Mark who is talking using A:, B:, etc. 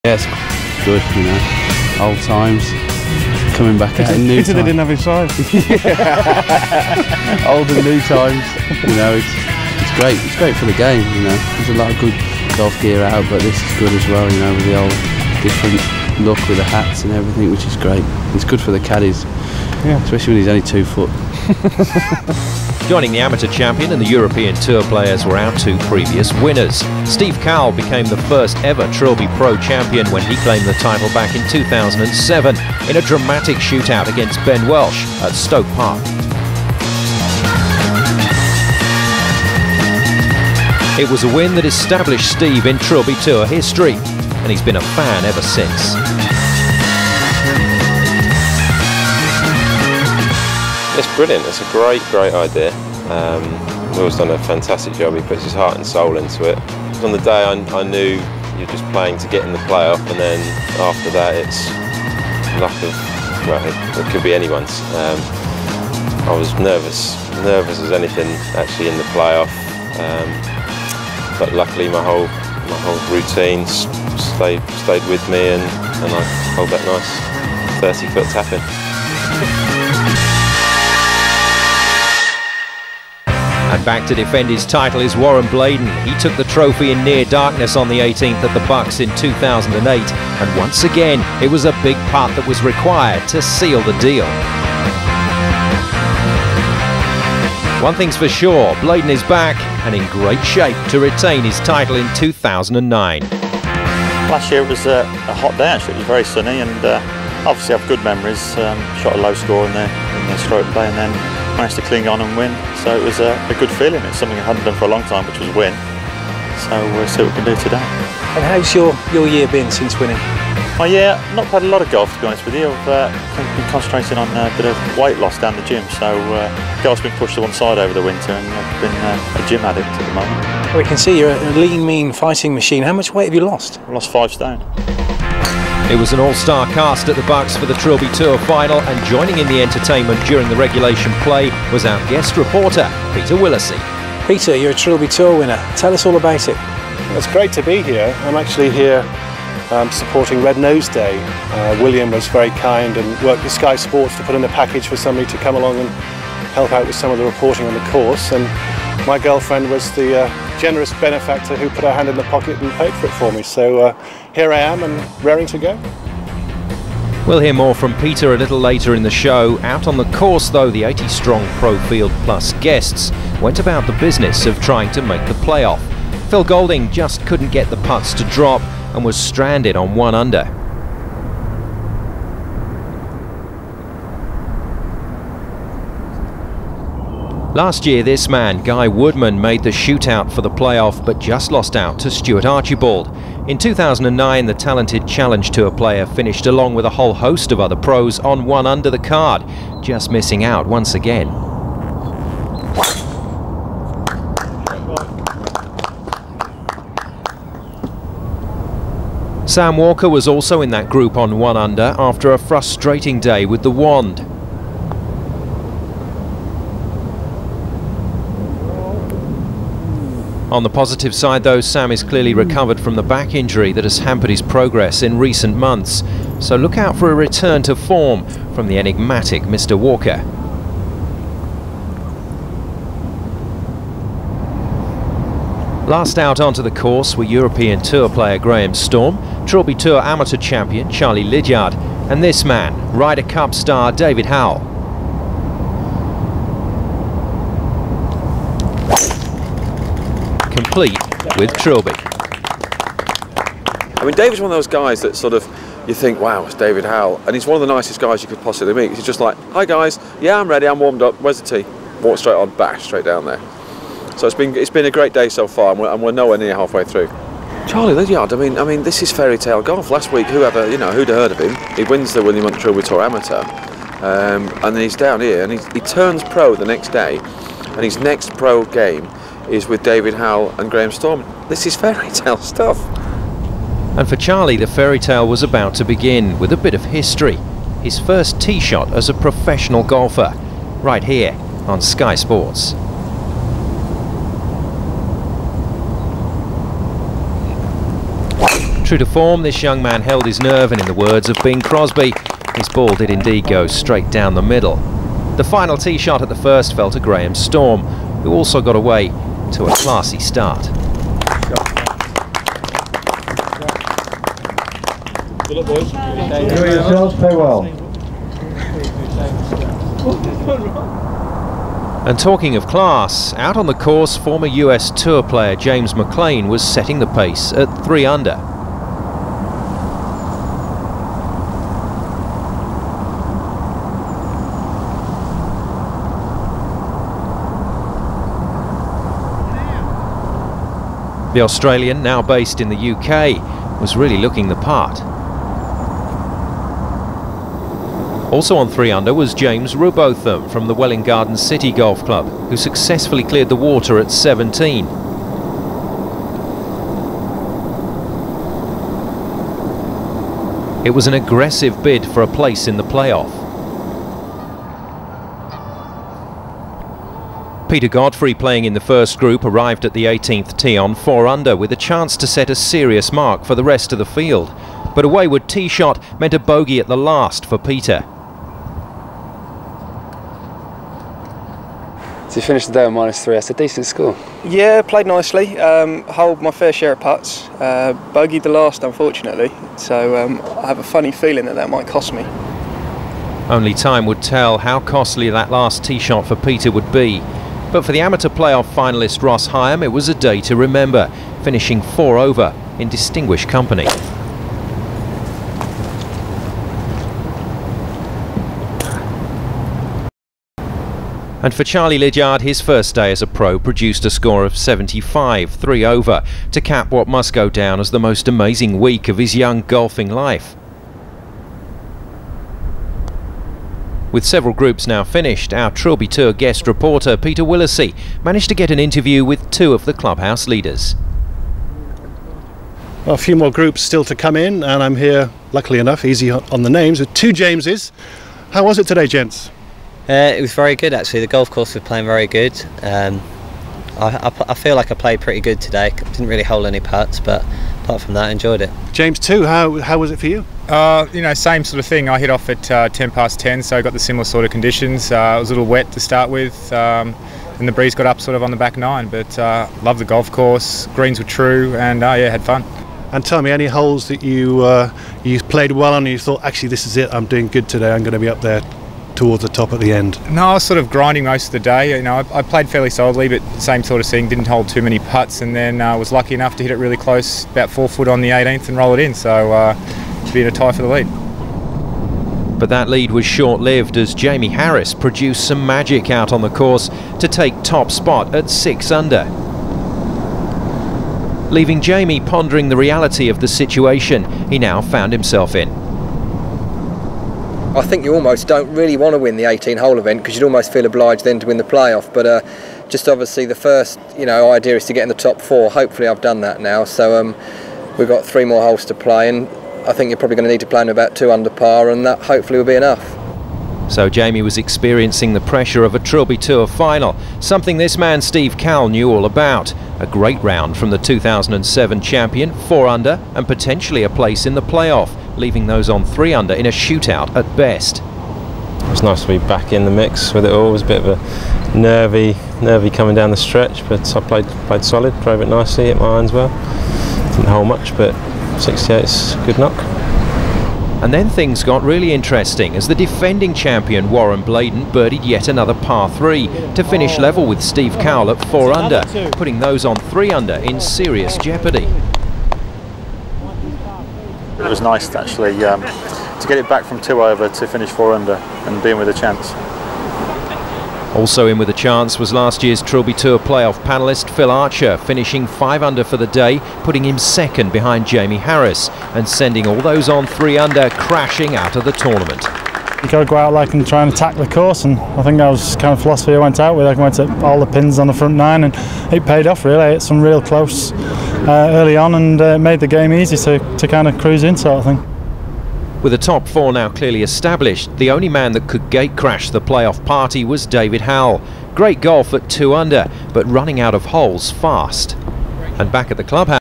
A: Yes, good, you know, old times, coming back out in new times.
B: They didn't have his size.
A: Old and new times, you know, it's great for the game, you know. There's a lot of good golf gear out, but this is good as well, you know, with the old different look with the hats and everything, which is great. It's good for the caddies, yeah, especially when he's only 2 foot.
C: Joining the amateur champion and the European Tour players were our 2 previous winners. Steve Cowell became the first ever Trilby Pro champion when he claimed the title back in 2007 in a dramatic shootout against Ben Welsh at Stoke Park. It was a win that established Steve in Trilby Tour history, and he's been a fan ever since.
D: It's brilliant, it's a great idea. Will's done a fantastic job, he puts his heart and soul into it. On the day I knew you're just playing to get in the playoff, and then after that it's luck of, well, it could be anyone's. I was nervous as anything actually in the playoff, but luckily my whole routine stayed with me, and I hold that nice 30-foot tap in.
C: And back to defend his title is Warren Bladen. He took the trophy in near darkness on the 18th at the Bucks in 2008, and once again it was a big putt that was required to seal the deal. One thing's for sure, Bladen is back and in great shape to retain his title in 2009.
E: Last year it was a hot day actually, it was very sunny, and obviously I have good memories. Shot a low score in the stroke play and then managed to cling on and win, so it was a good feeling. It's something I hadn't done for a long time, which was win, so we'll see what we can do today.
F: And how's your year been since winning?
E: Oh yeah, not played a lot of golf to be honest with you. I've been concentrating on a bit of weight loss down the gym, so golf's been pushed to one side over the winter, and I've been a gym addict at the moment.
F: We can see you're a lean, mean fighting machine. How much weight have you lost?
E: I lost 5 stone.
C: It was an all-star cast at the Bucks for the Trilby Tour final, and joining in the entertainment during the regulation play was our guest reporter, Peter Willisey.
F: Peter, you're a Trilby Tour winner. Tell us all about it.
B: It's great to be here. I'm actually here supporting Red Nose Day. William was very kind and worked with Sky Sports to put in a package for somebody to come along and help out with some of the reporting on the course, and my girlfriend was the generous benefactor who put her hand in the pocket and paid for it for me. So here I am and raring to go.
C: We'll hear more from Peter a little later in the show. Out on the course though, the 80-strong Pro Field Plus guests went about the business of trying to make the playoff. Phil Golding just couldn't get the putts to drop and was stranded on 1 under. Last year this man, Guy Woodman, made the shootout for the playoff but just lost out to Stuart Archibald. In 2009 the talented Challenge Tour player finished along with a whole host of other pros on 1 under the card, just missing out once again. Sam Walker was also in that group on 1 under after a frustrating day with the wand. On the positive side though, Sam is clearly recovered from the back injury that has hampered his progress in recent months. So look out for a return to form from the enigmatic Mr. Walker. Last out onto the course were European Tour player Graham Storm, Trilby Tour amateur champion Charlie Lydiard, and this man, Ryder Cup star David Howell. Complete with Trilby.
G: I mean, David's one of those guys that sort of, you think, wow, it's David Howell, and he's one of the nicest guys you could possibly meet. He's just like, hi guys, yeah, I'm ready, I'm warmed up, where's the tee? Walk straight on, bash, straight down there. So it's been a great day so far, and we're nowhere near halfway through. Charlie Lydiard, I mean, this is fairy tale golf. Last week, who'd have heard of him? He wins the William Hunt Trilby Tour Amateur, and then he's down here, and he turns pro the next day, and his next pro game is with David Howell and Graham Storm. This is fairy tale stuff.
C: And for Charlie, the fairy tale was about to begin with a bit of history. His first tee shot as a professional golfer, right here on Sky Sports. True to form, this young man held his nerve, and in the words of Bing Crosby, his ball did indeed go straight down the middle. The final tee shot at the first fell to Graham Storm, who also got away to a classy start.
H: Good luck, boys. Enjoy yourselves, play well.
C: And talking of class, out on the course, former US Tour player James McLean was setting the pace at 3 under. The Australian, now based in the UK, was really looking the part. Also on 3 under was James Rubotham from the Welwyn Garden City Golf Club, who successfully cleared the water at 17. It was an aggressive bid for a place in the playoff. Peter Godfrey, playing in the first group, arrived at the 18th tee on 4 under with a chance to set a serious mark for the rest of the field. But a wayward tee shot meant a bogey at the last for Peter.
A: So you finished the day on -3, that's a decent score.
I: Yeah, played nicely, hold my fair share of putts, bogeyed the last unfortunately, so I have a funny feeling that might cost me.
C: Only time would tell how costly that last tee shot for Peter would be. But for the amateur playoff finalist Ross Hyam, it was a day to remember, finishing 4 over in distinguished company. And for Charlie Lydiard, his first day as a pro produced a score of 75, 3 over, to cap what must go down as the most amazing week of his young golfing life. With several groups now finished, our Trilby Tour guest reporter Peter Willesee managed to get an interview with 2 of the clubhouse leaders.
B: Well, a few more groups still to come in, and I'm here, luckily enough, easy on the names, with 2 Jameses. How was it today, gents?
J: It was very good actually. The golf course was playing very good. I feel like I played pretty good today. Didn't really hold any putts, but apart from that, I enjoyed it.
B: James too, how was it for you?
K: You know, same sort of thing. I hit off at 10 past 10, so I got the similar sort of conditions. It was a little wet to start with, and the breeze got up sort of on the back 9, but loved the golf course, greens were true, and yeah, had fun.
B: And tell me, any holes that you played well on and you thought, actually this is it, I'm doing good today, I'm going to be up there towards the top at the end?
K: No, I was sort of grinding most of the day. You know, I played fairly solidly, but same sort of thing, didn't hold too many putts, and then was lucky enough to hit it really close, about 4 foot on the 18th, and roll it in, so to be in a tie for the lead.
C: But that lead was short-lived as Jamie Harris produced some magic out on the course to take top spot at 6 under. Leaving Jamie pondering the reality of the situation he now found himself in.
L: I think you almost don't really want to win the 18-hole event because you'd almost feel obliged then to win the playoff. But just obviously the first, idea is to get in the top 4. Hopefully I've done that now. So we've got 3 more holes to play, and I think you're probably going to need to play in about 2 under par, and that hopefully will be enough.
C: So Jamie was experiencing the pressure of a Trilby Tour final, something this man Steve Cowell knew all about. A great round from the 2007 champion, 4 under, and potentially a place in the playoff, leaving those on 3 under in a shootout at best.
D: It was nice to be back in the mix with it all. It was a bit of a nervy coming down the stretch, but I played solid, drove it nicely, hit my irons well. Didn't hold much, but 68 is a good knock.
C: And then things got really interesting as the defending champion Warren Bladen birdied yet another par 3 to finish level with Steve Cowell at 4 under, putting those on 3 under in serious jeopardy.
E: It was nice to actually to get it back from 2 over to finish 4 under and being with a chance.
C: Also in with a chance was last year's Trilby Tour playoff panellist Phil Archer, finishing 5 under for the day, putting him 2nd behind Jamie Harris and sending all those on 3 under crashing out of the tournament.
M: You've got to go out and try and attack the course, and I think that was kind of philosophy I went out with. I went to all the pins on the front 9 and it paid off really. I hit some real close early on and made the game easy to kind of cruise in sort of thing.
C: With a top 4 now clearly established, the only man that could gate crash the playoff party was David Howell. Great golf at 2 under, but running out of holes fast. And back at the clubhouse,